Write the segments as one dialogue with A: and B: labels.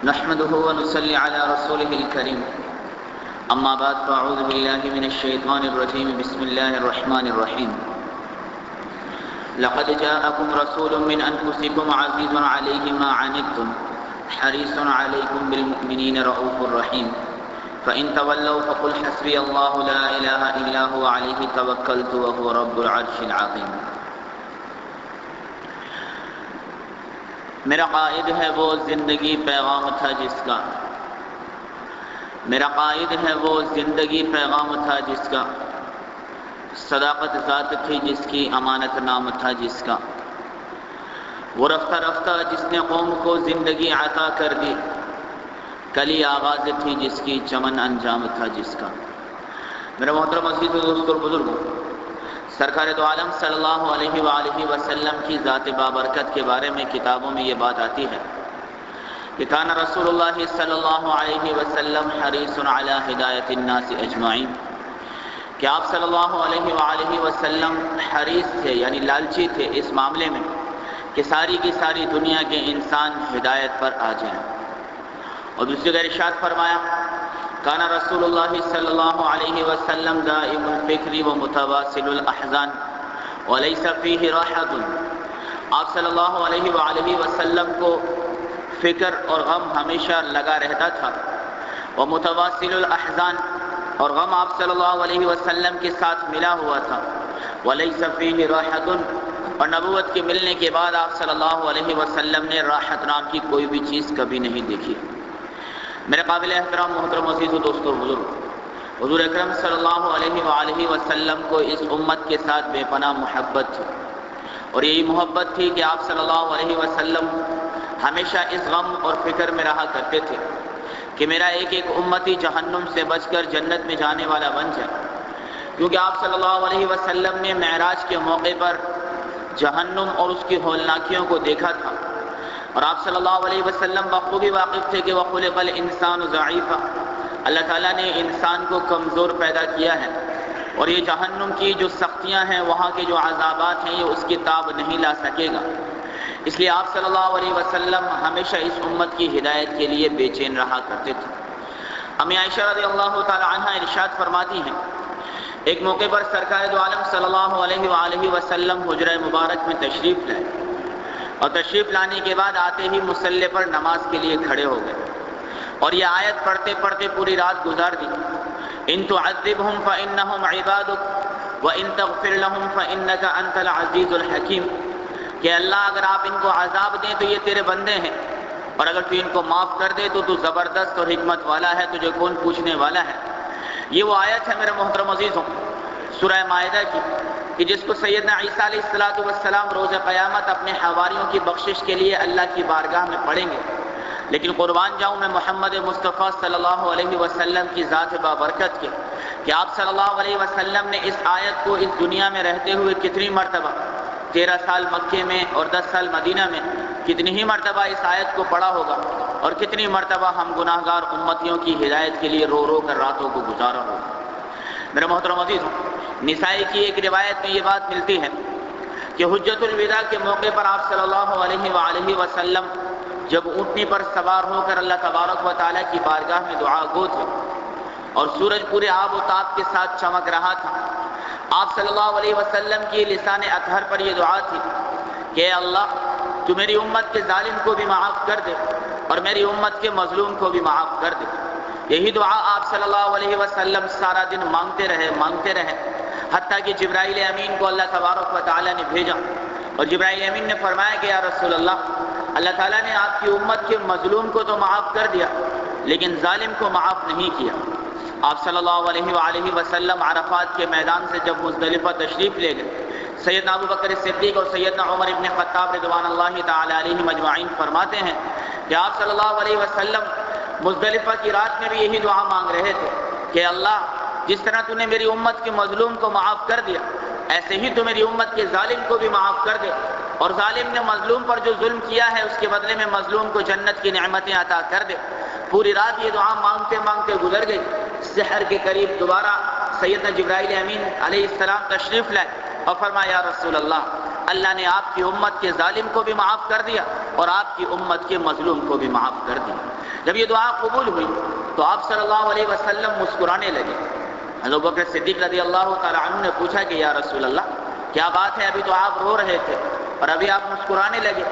A: نحمده ونصلي على رسوله الكريم أما بعد فأعوذ بالله من الشيطان الرجيم بسم الله الرحمن الرحيم لقد جاءكم رسول من أنفسكم عزيز عليه ما عنتم حريص عليكم بالمؤمنين رؤوف رحيم فإن تولوا فقل حسبي الله لا إله إلا هو عليه توكلت وهو رب العرش العظيم۔ میرا قائد ہے وہ زندگی پیغام تھا جس کا، میرا قائد ہے وہ زندگی پیغام تھا جس کا، صداقت ذات تھی جس کی امانت نام تھا جس کا، وہ رفتہ رفتہ جس نے قوم کو زندگی عطا کر دی، کلی آغاز تھی جس کی چمن انجام تھا جس کا۔ میرے محترم عزیز و دوست اور بزرگوں، سرکار دو عالم صلی اللہ علیہ وآلہ وسلم کی ذات بابرکت کے بارے میں کتابوں میں یہ بات آتی ہے کہ کان رسول اللہ صلی اللہ علیہ وسلم حریص علی ہدایت الناس اجمعین، کہ آپ صلی اللہ علیہ وآلہ وسلم حریص تھے یعنی لالچی تھے اس معاملے میں کہ ساری کی ساری دنیا کے انسان ہدایت پر آ جائیں۔ اور دوسری جگہ ارشاد فرمایا کان رسول اللہ صلی اللہ علیہ وسلم دائم الفکر و متواصل الاحزان ولیس فیہ راحت، آپ صلی اللہ علیہ وآلہ وسلم کو فکر اور غم ہمیشہ لگا رہتا تھا، و متواصل الاحزان، اور غم آپ صلی اللہ علیہ وسلم کے ساتھ ملا ہوا تھا، ولیس فیہ راحت، اور نبوت کے ملنے کے بعد آپ صلی اللہ علیہ وسلم نے راحت نام کی کوئی بھی چیز کبھی نہیں دیکھی۔ میرے قابل احترام محترم عزیز و دوستو بزرگ، حضور اکرم صلی اللہ علیہ وآلہ وسلم کو اس امت کے ساتھ بے پناہ محبت تھی، اور یہی محبت تھی کہ آپ صلی اللہ علیہ وسلم ہمیشہ اس غم اور فکر میں رہا کرتے تھے کہ میرا ایک ایک امتی جہنم سے بچ کر جنت میں جانے والا بن جائے، کیونکہ آپ صلی اللہ علیہ وسلم نے معراج کے موقع پر جہنم اور اس کی ہولناکیوں کو دیکھا تھا، اور آپ صلی اللہ علیہ وسلم بخوبی واقف تھے کہ وَخُلِقَ الْإِنسَانُ ضَعِيفًا، اللہ تعالیٰ نے انسان کو کمزور پیدا کیا ہے، اور یہ جہنم کی جو سختیاں ہیں، وہاں کے جو عذابات ہیں، یہ اس کی تاب نہیں لا سکے گا۔ اس لیے آپ صلی اللہ علیہ وسلم ہمیشہ اس امت کی ہدایت کے لیے بے چین رہا کرتے تھے۔ امی عائشہ رضی اللہ تعالی عنہ ارشاد فرماتی ہیں ایک موقع پر سرکار دو عالم صلی اللہ علیہ وآلہ وسلم حجرہ مبارک میں تشریف لائے، اور تشریف لانے کے بعد آتے ہی مصلی پر نماز کے لیے کھڑے ہو گئے، اور یہ آیت پڑھتے پڑھتے پوری رات گزار دی، ان تعذبہم فإنہم عبادک وإن تغفر لہم فإنک انت العزیز الحکیم، کہ اللہ اگر آپ ان کو عذاب دیں تو یہ تیرے بندے ہیں، اور اگر تو ان کو معاف کر دے تو زبردست اور حکمت والا ہے، تجھے کون پوچھنے والا ہے۔ یہ وہ آیت ہے میرے محترم عزیزوں سورہ مائدہ کی، کہ جس کو سیدنا عیسیٰ علیہ السلام روز قیامت اپنے حواریوں کی بخشش کے لیے اللہ کی بارگاہ میں پڑھیں گے۔ لیکن قربان جاؤں میں محمد مصطفیٰ صلی اللہ علیہ وسلم کی ذات بابرکت کے کہ آپ صلی اللہ علیہ وسلم نے اس آیت کو اس دنیا میں رہتے ہوئے کتنی مرتبہ 13 سال مکے میں اور 10 سال مدینہ میں کتنی ہی مرتبہ اس آیت کو پڑھا ہوگا، اور کتنی مرتبہ ہم گناہگار امتیوں کی ہدایت کے لیے رو رو کر راتوں کو گزارا ہوگا۔ میرے محترم عزیزوں، نسائی کی ایک روایت میں یہ بات ملتی ہے کہ حجۃ الوداع کے موقع پر آپ صلی اللہ علیہ وآلہ وسلم جب اونٹنی پر سوار ہو کر اللہ تبارک و تعالیٰ کی بارگاہ میں دعا گو تھے، اور سورج پورے آب و تاب کے ساتھ چمک رہا تھا، آپ صلی اللہ علیہ وسلم کی لسان اطہر پر یہ دعا تھی کہ اے اللہ تو میری امت کے ظالم کو بھی معاف کر دے اور میری امت کے مظلوم کو بھی معاف کر دے۔ یہی دعا آپ صلی اللہ علیہ وسلم سارا دن مانگتے رہے حتیٰ کہ جبرائیل امین کو اللہ تبارک و تعالیٰ نے بھیجا، اور جبرائیل امین نے فرمایا کہ یا رسول اللہ تعالیٰ نے آپ کی امت کے مظلوم کو تو معاف کر دیا لیکن ظالم کو معاف نہیں کیا۔ آپ صلی اللہ علیہ وآلہ وسلم عرفات کے میدان سے جب مزدلفہ تشریف لے گئے، سیدنا ابو بکر صدیق اور سیدنا عمر ابن خطاب رضوان اللہ تعالی علیہم اجمعین فرماتے ہیں کہ آپ صلی اللہ علیہ وسلم مزدلفہ کی رات میں بھی یہی دعا مانگ رہے تھے کہ اللہ جس طرح تو نے میری امت کے مظلوم کو معاف کر دیا، ایسے ہی تو میری امت کے ظالم کو بھی معاف کر دے، اور ظالم نے مظلوم پر جو ظلم کیا ہے اس کے بدلے میں مظلوم کو جنت کی نعمتیں عطا کر دے۔ پوری رات یہ دعا مانگتے مانگتے گزر گئی۔ سحر کے قریب دوبارہ سیدنا جبرائیل امین علیہ السلام تشریف لائے اور فرمایا یا رسول اللہ نے آپ کی امت کے ظالم کو بھی معاف کر دیا اور آپ کی امت کے مظلوم کو بھی معاف کر دیں۔ جب یہ دعا قبول ہوئی تو آپ صلی اللہ علیہ وسلم مسکرانے لگے۔ حضرت بکر صدیق رضی اللہ تعالی عنہ نے پوچھا کہ یا رسول اللہ کیا بات ہے، ابھی تو آپ رو رہے تھے اور ابھی آپ مسکرانے لگے؟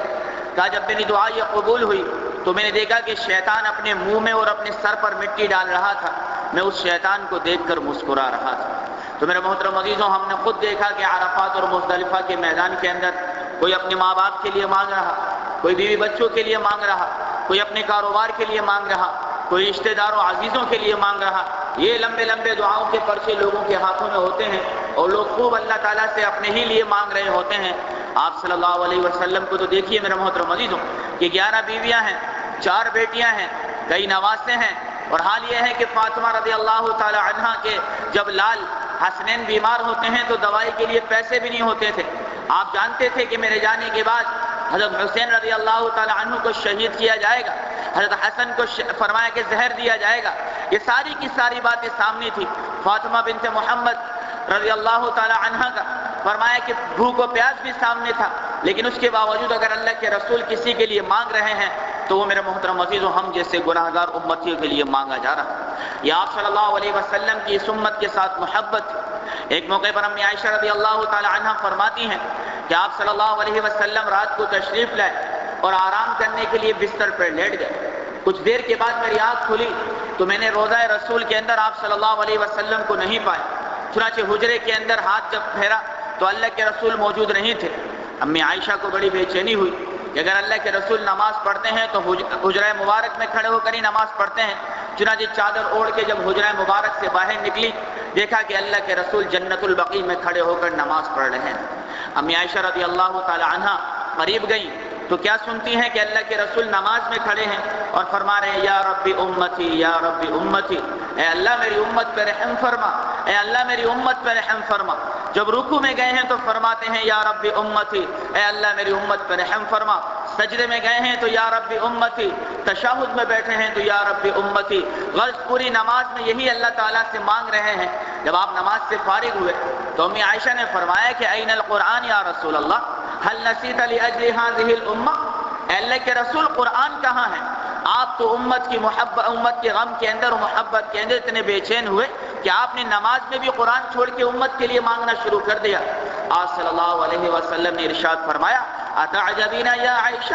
A: کہا جب میری دعا یہ قبول ہوئی تو میں نے دیکھا کہ شیطان اپنے منہ میں اور اپنے سر پر مٹی ڈال رہا تھا، میں اس شیطان کو دیکھ کر مسکرا رہا تھا۔ تو میرے محترم عزیزوں، ہم نے خود دیکھا کہ عرفات اور مزدلفہ کے میدان کے اندر کوئی اپنے ماں باپ کے لیے مانگ رہا، کوئی بیوی بچوں کے لیے مانگ رہا، کوئی اپنے کاروبار کے لیے مانگ رہا، کوئی رشتہ داروں عزیزوں کے لیے مانگ رہا۔ یہ لمبے لمبے دعاؤں کے پرچے لوگوں کے ہاتھوں میں ہوتے ہیں اور لوگ خوب اللہ تعالیٰ سے اپنے ہی لیے مانگ رہے ہوتے ہیں۔ آپ صلی اللہ علیہ وسلم کو تو دیکھیے میرے محترم عزیزوں کہ 11 بیویاں ہیں، 4 بیٹیاں ہیں، کئی نواسے ہیں، اور حال یہ ہے کہ فاطمہ رضی اللہ تعالی عنہ کے جب لال حسنین بیمار ہوتے ہیں تو دوائی کے لیے پیسے بھی نہیں ہوتے تھے۔ آپ جانتے تھے کہ میرے جانے کے بعد حضرت حسین رضی اللہ تعالی عنہ کو شہید کیا جائے گا، حضرت حسن کو فرمایا کہ زہر دیا جائے گا۔ یہ ساری کی ساری باتیں سامنے تھی۔ فاطمہ بنت محمد رضی اللہ تعالی عنہ کا فرمایا کہ بھوک و پیاس بھی سامنے تھا، لیکن اس کے باوجود اگر اللہ کے رسول کسی کے لیے مانگ رہے ہیں تو وہ میرے محترم عزیزوں ہم جیسے گناہگار امتیوں کے لیے مانگا جا رہا ہے۔ یہ آپ صلی اللہ علیہ وسلم کی اس امت کے ساتھ محبت تھی۔ ایک موقع پر امی عائشہ رضی اللہ تعالی عنہ فرماتی ہیں کہ آپ صلی اللہ علیہ وسلم رات کو تشریف لائے اور آرام کرنے کے لیے بستر پر لیٹ گئے۔ کچھ دیر کے بعد میری آنکھ کھلی تو میں نے روضہ رسول کے اندر آپ صلی اللہ علیہ وسلم کو نہیں پایا۔ چنانچہ حجرے کے اندر ہاتھ جب پھیرا تو اللہ کے رسول موجود نہیں تھے۔ امی عائشہ کو بڑی بے چینی ہوئی کہ اگر اللہ کے رسول نماز پڑھتے ہیں تو حجرہ مبارک میں کھڑے ہو کر ہی نماز پڑھتے ہیں۔ چنانچہ چادر اوڑھ کے جب حجرہ مبارک سے باہر نکلی دیکھا کہ اللہ کے رسول جنت البقیع میں کھڑے ہو کر نماز پڑھ رہے ہیں۔ امی عائشہ رضی اللہ تعالی عنہا قریب گئیں تو کیا سنتی ہیں کہ اللہ کے رسول نماز میں کھڑے ہیں اور فرما رہے ہیں یا ربی امتی یا ربی امتی، اے اللہ میری امت پر رحم فرما، اے اللہ میری امت پر رحم فرما۔ جب رکوع میں گئے ہیں تو فرماتے ہیں یا ربی امتی، اے اللہ میری امت پر رحم فرما۔ سجدے میں گئے ہیں تو یا ربی امتی، تشہد میں بیٹھے ہیں تو یا ربی امتی۔ غرض پوری نماز میں یہی اللہ تعالیٰ سے مانگ رہے ہیں۔ جب آپ نماز سے فارغ ہوئے تو امی عائشہ نے فرمایا کہ این القرآن یا رسول اللہ هل نسیت لاجل هذه الامہ، اے اللہ کے رسول قرآن کہاں ہے؟ آپ تو امت کی محبت، امت کے غم کے اندر اور محبت کے اندر اتنے بے چین ہوئے کہ آپ نے نماز میں بھی قرآن چھوڑ کے امت کے لیے مانگنا شروع کر دیا۔ آپ صلی اللہ علیہ وسلم نے ارشاد فرمایا اتعجبین یا عائشہ،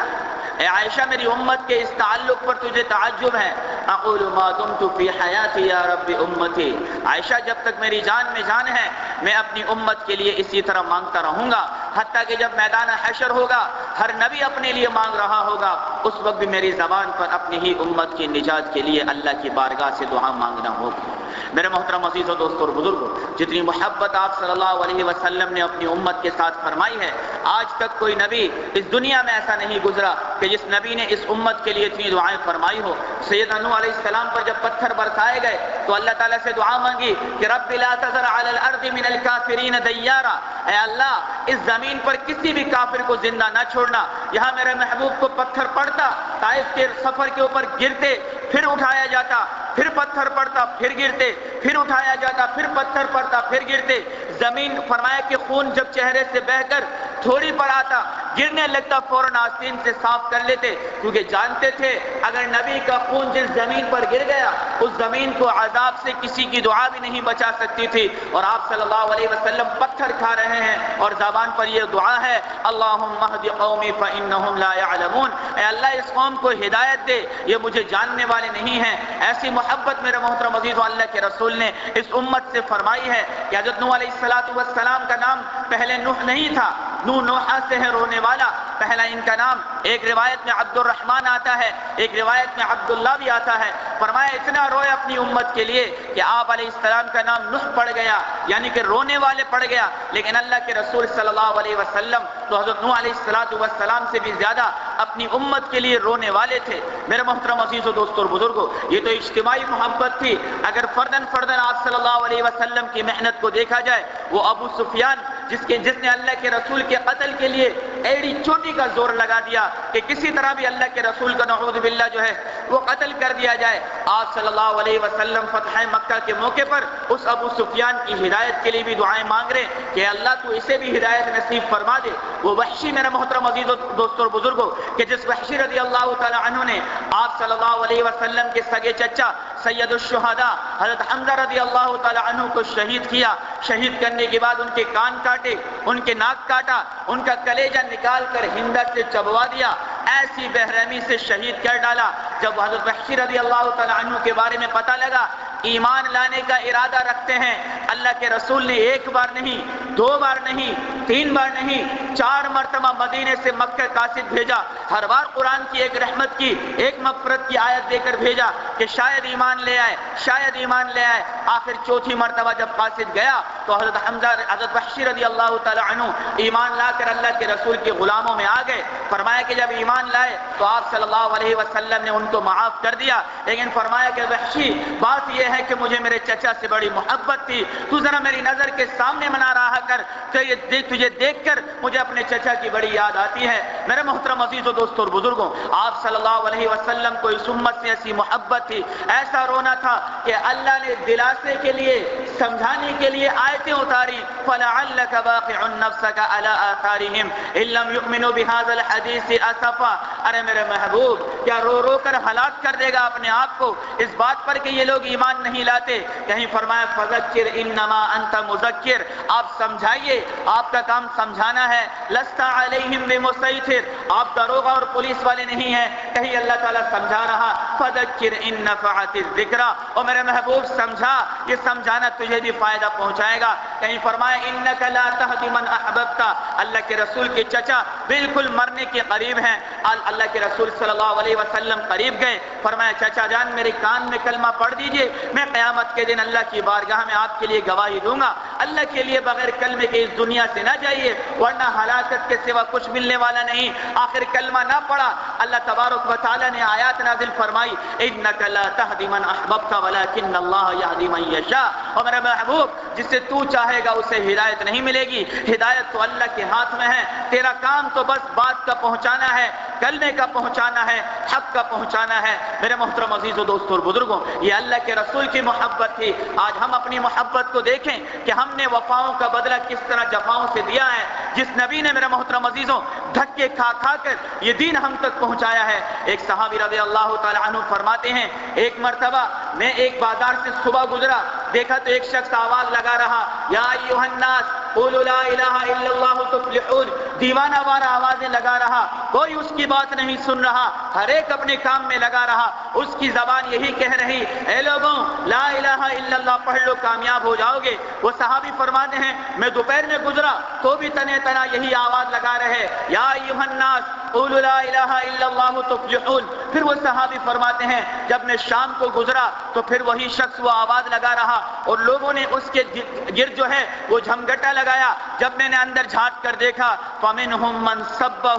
A: اے عائشہ میری امت کے اس تعلق پر تجھے تعجب ہے؟ اقول ما دمت فی حیاتی یا رب امتی، عائشہ جب تک میری جان میں جان ہے میں اپنی امت کے لیے اسی طرح مانگتا رہوں گا، حتیٰ کہ جب میدان حشر ہوگا ہر نبی اپنے لیے مانگ رہا ہوگا اس وقت بھی میری زبان پر اپنی ہی امت کی نجات کے لیے اللہ کی بارگاہ سے دعا مانگنا ہوگا۔ میرے محترم عزیز و دوستو اور بزرگوں، جتنی محبت آپ صلی اللہ علیہ وسلم نے اپنی امت کے ساتھ فرمائی ہے، آج تک کوئی نبی اس دنیا میں ایسا نہیں گزرا کہ جس نبی نے اس امت کے لیے اتنی دعائیں فرمائی ہو۔ سیدنا نوح علیہ السلام پر جب پتھر برسائے گئے تو اللہ تعالیٰ سے دعا مانگی کہ رب لا تذر علی الارض من الکافرین دیارا، اے اللہ اس زمین پر کسی بھی کافر کو زندہ نہ چھوڑنا۔ یہاں میرے محبوب کو پتھر پڑتا، طائف کے سفر کے اوپر گرتے، پھر اٹھایا جاتا، پھر پتھر پڑتا، پھر گرتے، پھر اٹھایا جاتا، پھر پتھر پڑتا، پھر گرتے۔ زمین فرمایا کہ خون جب چہرے سے بہہ کر تھوڑی پر آتا، گرنے لگتا، فوراً آستین سے صاف کر لیتے، کیونکہ جانتے تھے اگر نبی کا خون جس زمین پر گر گیا اس زمین کو عذاب سے کسی کی دعا بھی نہیں بچا سکتی تھی۔ اور آپ صلی اللہ علیہ وسلم پتھر کھا رہے ہیں اور زبان پر یہ دعا ہے اللہم اہد قومی فانہم لا یعلمون، اے اللہ اس قوم کو ہدایت دے، یہ مجھے جاننے والے نہیں ہیں۔ ایسی محبت میرے محترم عزیز و اللہ کے رسول نے اس امت سے فرمائی ہے کہ حضرت نوح علیہ السلام کا نام پہلے نوح نہیں تھا، نوحہ سے ہے رونے والا، پہلا ان کا نام ایک روایت میں عبد الرحمن آتا ہے، ایک روایت میں عبداللہ بھی آتا ہے۔ فرمایا اتنا روئے اپنی امت کے لیے کہ آپ علیہ السلام کا نام نوح پڑ گیا، یعنی کہ رونے والے پڑ گیا، لیکن اللہ کے رسول صلی اللہ علیہ وسلم تو حضرت نوح علیہ السلام سے بھی زیادہ اپنی امت کے لیے رونے والے تھے۔ میرے محترم عزیز و دوستو اور بزرگوں، یہ تو اجتماعی محبت تھی۔ اگر فردن آپ صلی اللہ علیہ وسلم کی محنت کو دیکھا جائے، وہ ابو سفیان جس نے اللہ کے رسول کے قتل کے لیے ایڑی چوٹی کا زور لگا دیا کہ کسی طرح بھی اللہ کے رسول کا نعوذ باللہ جو ہے وہ قتل کر دیا جائے۔ آپ صلی اللہ علیہ وسلم فتح مکہ کے موقع پر اس ابو سفیان کی ہدایت کے لیے بھی دعائیں مانگ رہے کہ اللہ تو اسے بھی ہدایت نصیب فرما دے۔ وہ وحشی میرا محترم عزیز و دوستوں اور بزرگوں کہ جس وحشی رضی اللہ تعالی عنہ نے آپ صلی اللہ علیہ وسلم کے سگے چچا سید الشہداء حضرت حمزہ رضی اللہ تعالی عنہ کو شہید کیا، شہید کرنے کے بعد ان کے کان کاٹے، ان کے ناک کاٹا، ان کا کلیجہ نکال کر ہندا سے چبوا دیا، ایسی بے رحمی سے شہید کر ڈالا۔ جب حضرت وحشی رضی اللہ تعالی عنہ کے بارے میں پتہ لگا ایمان لانے کا ارادہ رکھتے ہیں، اللہ کے رسول نے ایک بار نہیں، دو بار نہیں، تین بار نہیں، 4 مرتبہ مدینے سے مکہ قاصد بھیجا، ہر بار قرآن کی ایک رحمت کی، ایک مغفرت کی آیت دے کر بھیجا کہ شاید ایمان لے آئے، شاید ایمان لے آئے۔ آخر چوتھی مرتبہ جب قاصد گیا تو حضرت وحشی رضی اللہ تعالی عنہ ایمان لا کر اللہ کے رسول کے غلاموں میں آ گئے۔ فرمایا کہ جب ایمان لائے تو آپ صلی اللہ علیہ وسلم نے ان کو معاف کر دیا، لیکن فرمایا کہ وحشی بات یہ ہے کہ مجھے میرے چچا سے بڑی محبت تھی، تو ذرا میری نظر کے سامنے منا رہا کر، تجھے دیکھ کر مجھے اپنے چچا کی بڑی یاد آتی ہے۔ میرے محترم عزیز و دوستوں اور بزرگوں، آپ صلی اللہ علیہ وسلم کو اس امت سے ایسی محبت تھی، ایسا رونا تھا کہ اللہ نے دلاسے کے لیے، سمجھانے کے لیے آیتیں اتاری، فَلَعَلَّكَ بَاقِعٌ نَفْسَكَ عَلَىٰ آثَارِهِمْ إِن لَّمْ يُؤْمِنُوا بِهَٰذَا الْحَدِيثِ أَسَفًا۔ ارے میرے محبوب، کیا رو رو کر ہلاک کر دے گا اپنے آپ کو اس بات پر کہ یہ لوگ ایمان نہیں لاتے؟ کہیں فرمایا فَذَكِّرْ إِنَّمَا أَنْتَ مُذَكِّرٌ، آپ سمجھائیے، آپ کا کام سمجھانا ہے، لَسْتَ عَلَيْهِمْ بِمُسَيْطِرٍ، آپ داروغہ اور پولیس والے نہیں ہیں۔ کہیں اللہ تعالیٰ سمجھا رہا فَذَكِّرْ إِن نَفَعَتِ الذِّكْرَىٰ، اور میرے محبوب سمجھا، یہ سمجھانا تجھے بھی فائدہ پہنچائے گا۔ کہیں فرمایا إِنَّكَ لَا تَهْدِي مَنْ أَحْبَبْتَ، اللہ کے رسول کے چچا بالکل مرنے کے قریب ہیں، اللہ کے رسول صلی اللہ علیہ وسلم قریب گئے، فرمایا چچا جان میرے کان میں کلمہ پڑھ دیجئے، میں قیامت کے دن اللہ کی بارگاہ میں آپ کے لیے گواہی دوں گا، اللہ کے لیے بغیر کلمے کے اس دنیا سے نہ جائیے ورنہ ہلاکت کے سوا کچھ ملنے والا نہیں۔ آخر کلمہ نہ پڑھا، اللہ تبارک و تعالی نے آیات نازل فرمائی إِنَّكَ لَا تَهْدِي مَنْ أَحْبَبْتَ وَلَكِنَّ اللَّهَ يَهْدِي مَن يَشَاءُ، اور میرا محبوب جسے تو چاہے گا اسے ہدایت نہیں ملے گی، ہدایت تو اللہ کے ہاتھ میں ہے، تیرا کام تو بس بات کا پہنچانا ہے، کلمے کا پہنچانا ہے، حق کا پہنچانا ہے۔ میرے محترم عزیز و دوستوں اور بزرگوں، یہ اللہ کے رسول کی محبت تھی۔ آج ہم اپنی محبت کو دیکھیں کہ ہم نے وفاؤں کا بدلہ کس طرح جفاؤں سے دیا ہے۔ جس نبی نے میرے محترم عزیزوں دھکے کھا کھا کر یہ دین ہم تک پہنچایا ہے۔ ایک صحابی رضی اللہ تعالی عنہ فرماتے ہیں ایک مرتبہ میں ایک بازار سے صبح گزرا، دیکھا تو ایک شخص آواز لگا رہا یا ایھا الناس قولوا لا الہ الا اللہ تفلحون، دیوانہ وارہ آوازیں لگا رہا، کوئی اس کی بات نہیں سن رہا، ہر ایک اپنے کام میں لگا رہا، اس کی زبان یہی کہہ رہی اے لوگوں لا الہ الا اللہ پڑھ لو کامیاب ہو جاؤ گے۔ وہ صحابی فرماتے ہیں میں دوپہر میں گزرا تو بھی تنے تنا یہی آواز لگا رہے یا ایھا الناس قولوا لا الہ الا اللہ تفلحون۔ پھر وہ صحابی فرماتے ہیں جب میں شام کو گزرا تو پھر وہی شخص وہ آواز لگا رہا اور لوگوں نے اس کے گرد جو ہے وہ جھمگٹا لگایا۔ جب میں نے اندر جھانک کر دیکھا فمنہم من سبہ،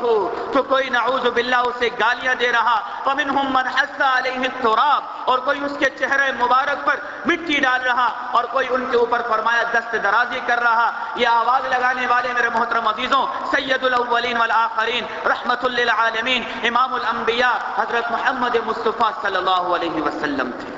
A: تو کوئی نعوذ باللہ اسے گالیاں دے رہا، فمنہم من حث علیہ التراب، اور کوئی اس کے چہرے مبارک پر مٹی ڈال رہا، اور کوئی ان کے اوپر فرمایا دست درازی کر رہا۔ یہ آواز لگانے والے میرے محترم عزیزوں سید الاولین والآخرین رحمت للعالمین امام الانبیاء حضرت محمد مصطفیٰ صلی اللہ علیہ وسلم تھے۔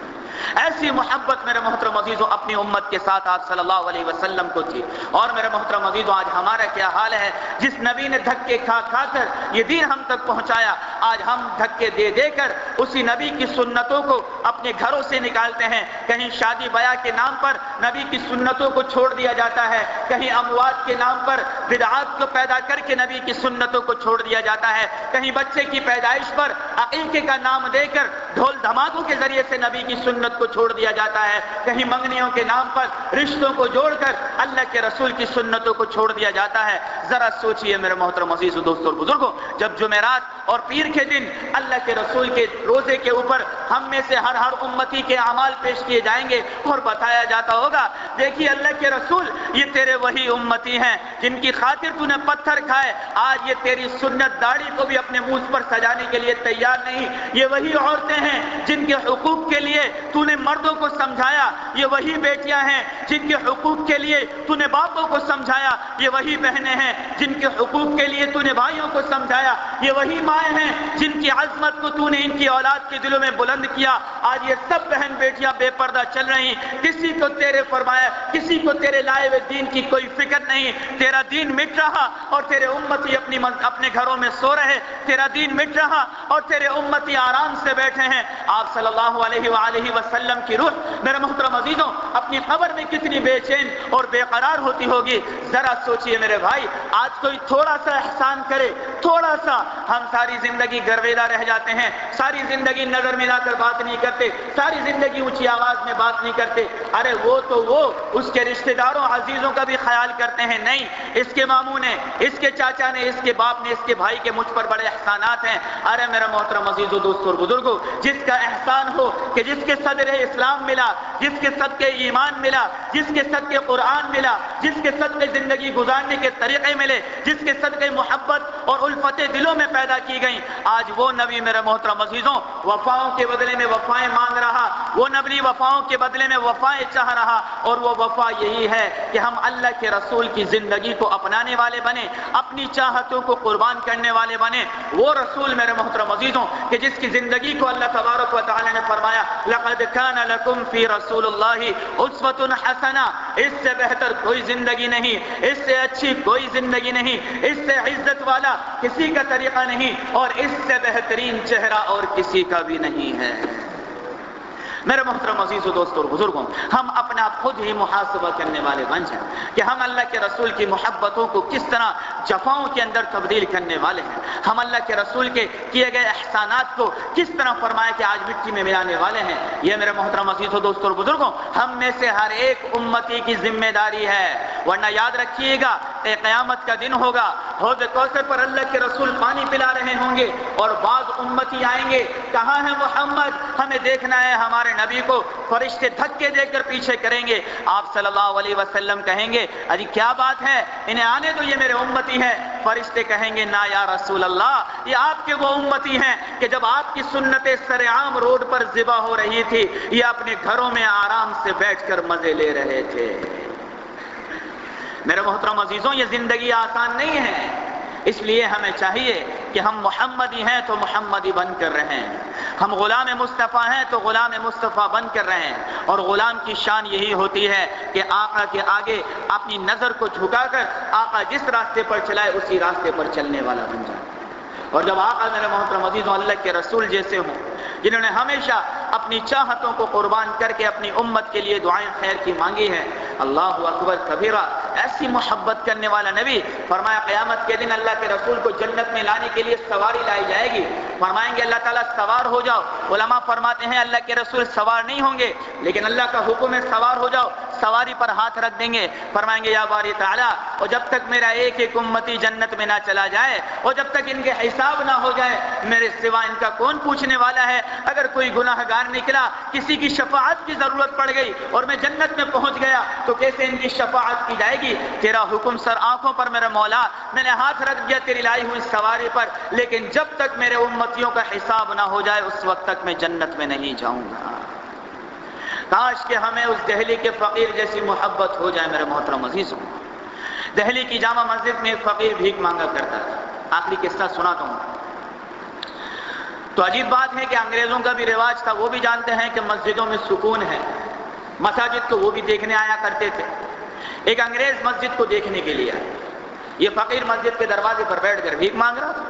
A: ایسی محبت میرے محترم عزیزوں اپنی امت کے ساتھ آپ صلی اللہ علیہ وسلم کو تھی۔ اور میرے محترم عزیزوں آج ہمارا کیا حال ہے؟ جس نبی نے دھکے کھا کھا کر یہ دین ہم تک پہنچایا، آج ہم دھکے دے دے کر اسی نبی کی سنتوں کو اپنے گھروں سے نکالتے ہیں۔ کہیں شادی بیاہ کے نام پر نبی کی سنتوں کو چھوڑ دیا جاتا ہے، کہیں اموات کے نام پر بدعات کو پیدا کر کے نبی کی سنتوں کو چھوڑ دیا جاتا ہے، کہیں بچے کی پیدائش پر عقیقے کا نام دے کر ڈھول دھماکوں کے ذریعے سے نبی کی سنت کو چھوڑ دیا جاتا ہے، کہیں منگنیوں کے نام پر رشتوں کو جوڑ کر اللہ کے رسول کی سنتوں کو چھوڑ دیا جاتا ہے۔ ذرا سوچئے میرے محترم عزیز و دوستوں اور بزرگوں، جب جمعرات اور پیر کے دن اللہ کے رسول کے روزے کے اوپر ہم میں سے ہر امتی کے اعمال پیش کیے جائیں گے اور بتایا جاتا ہوگا دیکھیے اللہ کے رسول یہ تیرے وہی امتی ہیں جن کی خاطر تو نے پتھر کھائے، آج یہ تیری سنت داڑھی کو بھی اپنے منہ پر سجانے کے لیے تیار نہیں، یہ وہی عورتیں ہیں جن کے حقوق کے لیے تو نے مردوں کو سمجھایا، یہ وہی بیٹیاں ہیں جن کے حقوق کے لیے تو نے باپوں کو سمجھایا، یہ وہی بہنیں ہیں جن کے حقوق کے لیے تو نے بھائیوں کو سمجھایا، یہ وہی مائیں ہیں جن کی عظمت کو تو نے ان کی اولاد کے دلوں میں بلند کیا۔ آج یہ سب بہن بیٹیاں بے پردہ چل رہی، کسی کو تیرے فرمایا، کسی کو تیرے لائے ہوئے دین کی کوئی فکر نہیں، تیرا دین مٹ رہا اور تیرے امتی اپنے گھروں میں سو رہے، تیرا دین مٹ رہا اور تیرے امتی آرام سے بیٹھے ہیں۔ آپ صلی اللہ علیہ وآلہ وسلم کی روح میرے محترم عزیزوں اپنی قبر میں کتنی بے چین اور بے قرار ہوتی ہوگی، ذرا سوچئے میرے بھائی، آج کوئی تھوڑا سا احسان کرے، تھوڑا سا، ہم ساری زندگی گرویدہ رہ جاتے ہیں، ساری زندگی نظر ملا کر بات نہیں کرتے، ساری زندگی اونچی آواز میں بات نہیں کرتے، ارے وہ تو وہ اس کے رشتہ داروں عزیزوں کا بھی خیال کرتے ہیں، نہیں اس کے ماموں نے، اس کے چاچا نے، اس کے باپ نے، اس کے بھائی کے مجھ پر بڑے احسانات ہیں۔ ارے میرا محترم عزیزوں دوستوں اور بزرگوں، جس کا احسان ہو کہ جس کے صدقے اسلام ملا، جس کے صدقے ایمان ملا، جس کے صدقے قرآن ملا، جس کے صدقے زندگی گزارنے کے طریقے ملے، جس کے صدقے محبت اور الفت دلوں میں پیدا کی گئیں، آج وہ نبی میرے محترم عزیزوں وفاؤں کے بدلے میں وفائیں مانگ رہا، وہ نبی وفاؤں کے بدلے میں وفائیں چاہ رہا، اور وہ وفا یہی ہے کہ ہم اللہ کے رسول کی زندگی کو اپنانے والے بنے، اپنی چاہتوں کو قربان کرنے والے بنے۔ وہ رسول میرے محترم عزیزوں کہ جس کی زندگی کو اللہ تبارک و تعالی نے فرمایا لقد کان لکم فی رسول اللہ اسوۃ حسنہ، اس سے بہتر کوئی زندگی نہیں، اس سے اچھی کوئی زندگی نہیں، اس سے عزت والا کسی کا طریقہ نہیں، اور اس سے بہترین چہرہ اور کسی کا بھی نہیں ہے۔ میرے محترم عزیز و دوستوں اور بزرگوں، ہم اپنا خود ہی محاسبہ کرنے والے بن جائیں کہ ہم اللہ کے رسول کی محبتوں کو کس طرح جفاؤں کے اندر تبدیل کرنے والے ہیں، ہم اللہ کے رسول کے کیے گئے احسانات کو کس طرح فرمایا کہ آج مٹی میں ملانے والے ہیں۔ یہ میرے محترم عزیز و دوستوں اور بزرگوں ہم میں سے ہر ایک امتی کی ذمہ داری ہے، ورنہ یاد رکھیے گا کہ قیامت کا دن ہوگا، حوض کوثر پر اللہ کے رسول پانی پلا رہے ہوں گے اور بعض امتی آئیں گے، کہاں ہے محمد، ہمیں دیکھنا ہے، ہمارے نبی کو فرشتے دھکے دے کر پیچھے کریں گے۔ آپ صلی اللہ علیہ وسلم کہیں گے اجی کیا بات ہے، انہیں آنے تو یہ میرے امتی ہیں۔ فرشتے کہیں گے نا یا رسول اللہ، یہ آپ کے وہ امتی ہیں کہ جب آپ کی سنت سر عام روڈ پر ذبح ہو رہی تھی یہ اپنے گھروں میں آرام سے بیٹھ کر مزے لے رہے تھے۔ میرے محترم عزیزوں یہ زندگی آسان نہیں ہے، اس لیے ہمیں چاہیے کہ ہم محمدی ہیں تو محمدی بن کر رہیں، ہم غلام مصطفیٰ ہیں تو غلام مصطفیٰ بن کر رہیں، اور غلام کی شان یہی ہوتی ہے کہ آقا کے آگے اپنی نظر کو جھکا کر آقا جس راستے پر چلائے اسی راستے پر چلنے والا بن جائے۔ اور جب آقا میرے محترم عزیزوں اللہ کے رسول جیسے ہوں جنہوں نے ہمیشہ اپنی چاہتوں کو قربان کر کے اپنی امت کے لیے دعائیں خیر کی مانگی ہیں، اللہ اکبر کبیرہ، ایسی محبت کرنے والا نبی فرمایا قیامت کے دن اللہ کے رسول کو جنت میں لانے کے لیے سواری لائی جائے گی، فرمائیں گے اللہ تعالیٰ سوار ہو جاؤ، علماء فرماتے ہیں اللہ کے رسول سوار نہیں ہوں گے لیکن اللہ کا حکم ہے سوار ہو جاؤ، سواری پر ہاتھ رکھ دیں گے، فرمائیں گے یا باری تعالیٰ، اور جب تک میرا ایک ایک امتی جنت میں نہ چلا جائے اور جب تک ان کے حساب نہ ہو جائے میرے سوا ان کا کون پوچھنے والا ہے، اگر کوئی گناہ گار نکلا، کسی کی شفاعت کی ضرورت پڑ گئی اور میں جنت میں پہنچ گیا تو کیسے ان کی شفاعت کی جائے گی؟ تیرا حکم سر آنکھوں پر میرے مولا، میں نے ہاتھ رکھ دیا تیری لائی ہوئی سواری پر، لیکن جب تک میرے امتیوں کا حساب نہ ہو جائے اس وقت تک میں جنت میں نہیں جاؤں گا۔ کاش کہ ہمیں اس دہلی کے فقیر جیسی محبت ہو جائے میرے محترم عزیزوں۔ دہلی کی جامع مسجد میں ایک فقیر بھیک مانگا کرتا تھا، آخری قصہ سناتا ہوں۔ تو عجیب بات ہے کہ انگریزوں کا بھی رواج تھا، وہ بھی جانتے ہیں کہ مسجدوں میں سکون ہے، مساجد کو وہ بھی دیکھنے آیا کرتے تھے۔ ایک انگریز مسجد کو دیکھنے کے لیے آیا، یہ فقیر مسجد کے دروازے پر بیٹھ کر بھیک مانگ رہا تھا۔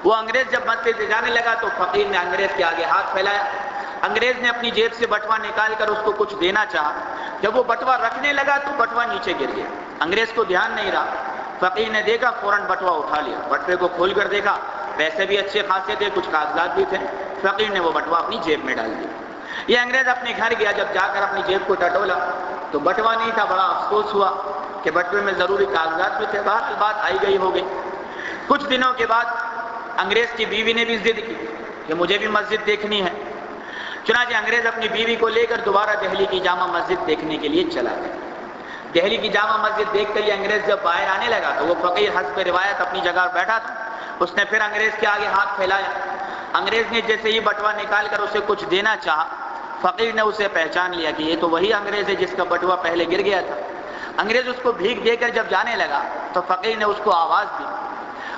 A: وہ انگریز جب مسجد سے جانے لگا تو فقیر نے انگریز کے آگے ہاتھ پھیلایا، انگریز نے اپنی جیب سے بٹوا نکال کر اس کو کچھ دینا چاہا، جب وہ بٹوا رکھنے لگا تو بٹوا نیچے گر گیا، انگریز کو دھیان نہیں رہا، فقیر نے دیکھا فوراً بٹوا اٹھا لیا، بٹوے کو کھول کر دیکھا، پیسے بھی اچھے خاصے تھے، کچھ کاغذات بھی تھے، فقیر نے وہ بٹوا اپنی جیب میں ڈال دیا۔ یہ انگریز اپنے گھر گیا، جب جا کر اپنی جیب کو ٹٹولا تو بٹوا نہیں تھا، بڑا افسوس ہوا کہ بٹوے میں ضروری کاغذات بھی تھے، بہرحال بات آئی گئی ہو گئی۔ کچھ دنوں کے بعد انگریز کی بیوی نے بھی ضد کی کہ مجھے بھی مسجد دیکھنی ہے، چنانچہ انگریز اپنی بیوی کو لے کر دوبارہ دہلی کی جامع مسجد دیکھنے کے لیے چلا گیا۔ دہلی کی جامع مسجد دیکھ کر یہ انگریز جب باہر آنے لگا تو وہ فقیر حسب روایت اپنی جگہ بیٹھا تھا، اس نے پھر انگریز کے آگے ہاتھ پھیلایا۔ انگریز نے جیسے ہی بٹوا نکال کر اسے کچھ دینا چاہا، فقیر نے اسے پہچان لیا کہ یہ تو وہی انگریز ہے جس کا بٹوا پہلے گر گیا تھا۔ انگریز اس کو بھیک دے کر جب جانے لگا تو فقیر نے اس کو آواز دی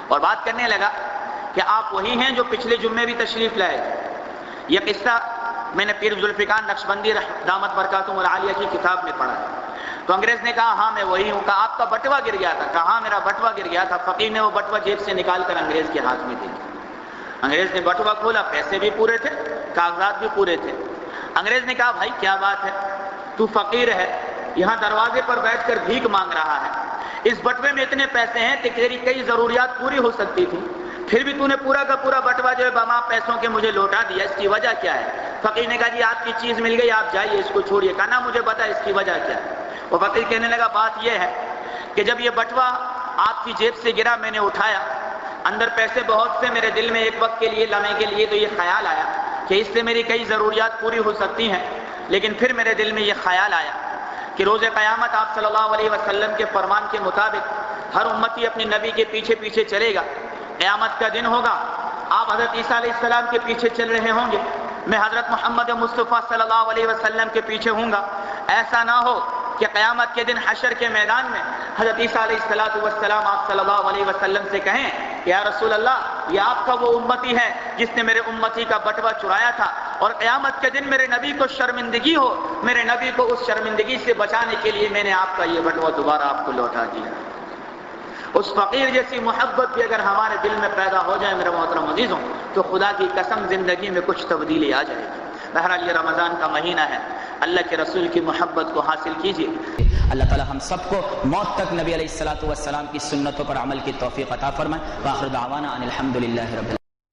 A: اور بات کرنے لگا کہ آپ وہی ہیں جو پچھلے جمعے بھی تشریف لائے تھے۔ یہ قصہ میں نے پیر ذوالفقار نقشبندی دامت برکاتہم العالیہ کی کتاب میں پڑھا ہے۔ تو انگریز نے کہا ہاں میں وہی ہوں۔ کہا آپ کا بٹوا گر گیا تھا؟ کہا ہاں میرا بٹوا گر گیا تھا۔ فقیر نے وہ بٹوا جیب سے نکال کر انگریز کے ہاتھ میں دے دیا۔ انگریز نے بٹوا کھولا، پیسے بھی پورے تھے، کاغذات بھی پورے تھے۔ انگریز نے کہا بھائی کیا بات ہے، تو فقیر ہے، یہاں دروازے پر بیٹھ کر بھیک مانگ رہا ہے، اس بٹوے میں اتنے پیسے ہیں کہ تیری کئی ضروریات پوری ہو سکتی تھی، پھر بھی تو نے پورا کا پورا بٹوا جو ہے بما پیسوں کے مجھے لوٹا دیا، اس کی وجہ کیا ہے؟ فقیر نے کہا جی آپ کی چیز مل گئی، آپ جائیے، اس کو چھوڑیے۔ کہا نہ مجھے بتا اس کی وجہ کیا ہے۔ وہ فقیر کہنے لگا بات یہ ہے کہ جب یہ بٹوا آپ کی جیب سے گرا میں نے اٹھایا، اندر پیسے بہت سے، میرے دل میں ایک وقت کے لیے لمحے کے لیے تو یہ خیال آیا کہ اس سے میری کئی ضروریات پوری ہو سکتی ہیں، لیکن پھر میرے دل میں یہ خیال آیا کہ روز قیامت آپ صلی اللہ علیہ وسلم کے فرمان کے مطابق ہر امتی اپنے نبی کے پیچھے پیچھے چلے گا۔ قیامت کا دن ہوگا، آپ حضرت عیسیٰ علیہ السلام کے پیچھے چل رہے ہوں گے، میں حضرت محمد مصطفیٰ صلی اللہ علیہ وسلم کے پیچھے ہوں گا۔ ایسا نہ ہو کہ قیامت کے دن حشر کے میدان میں حضرت عیسیٰ علیہ السلام آپ صلی اللہ علیہ وسلم سے کہیں یا رسول اللہ یہ آپ کا وہ امتی ہے جس نے میرے امتی کا بٹوا چرایا تھا، اور قیامت کے دن میرے نبی کو شرمندگی ہو، میرے نبی کو اس شرمندگی سے بچانے کے لیے میں نے آپ کا یہ بٹوا دوبارہ آپ کو لوٹا دیا۔ اس فقیر جیسی محبت بھی اگر ہمارے دل میں پیدا ہو جائے میرے محترم عزیزوں تو خدا کی قسم زندگی میں کچھ تبدیلی آ جائے گی۔ بہرحال یہ رمضان کا مہینہ ہے، اللہ کے رسول کی محبت کو حاصل کیجیے۔
B: اللہ تعالی ہم سب کو موت تک نبی علیہ الصلوۃ والسلام کی سنتوں پر عمل کی توفیق عطا فرمائے۔ وآخر دعوانا ان الحمد للہ رب العالمین۔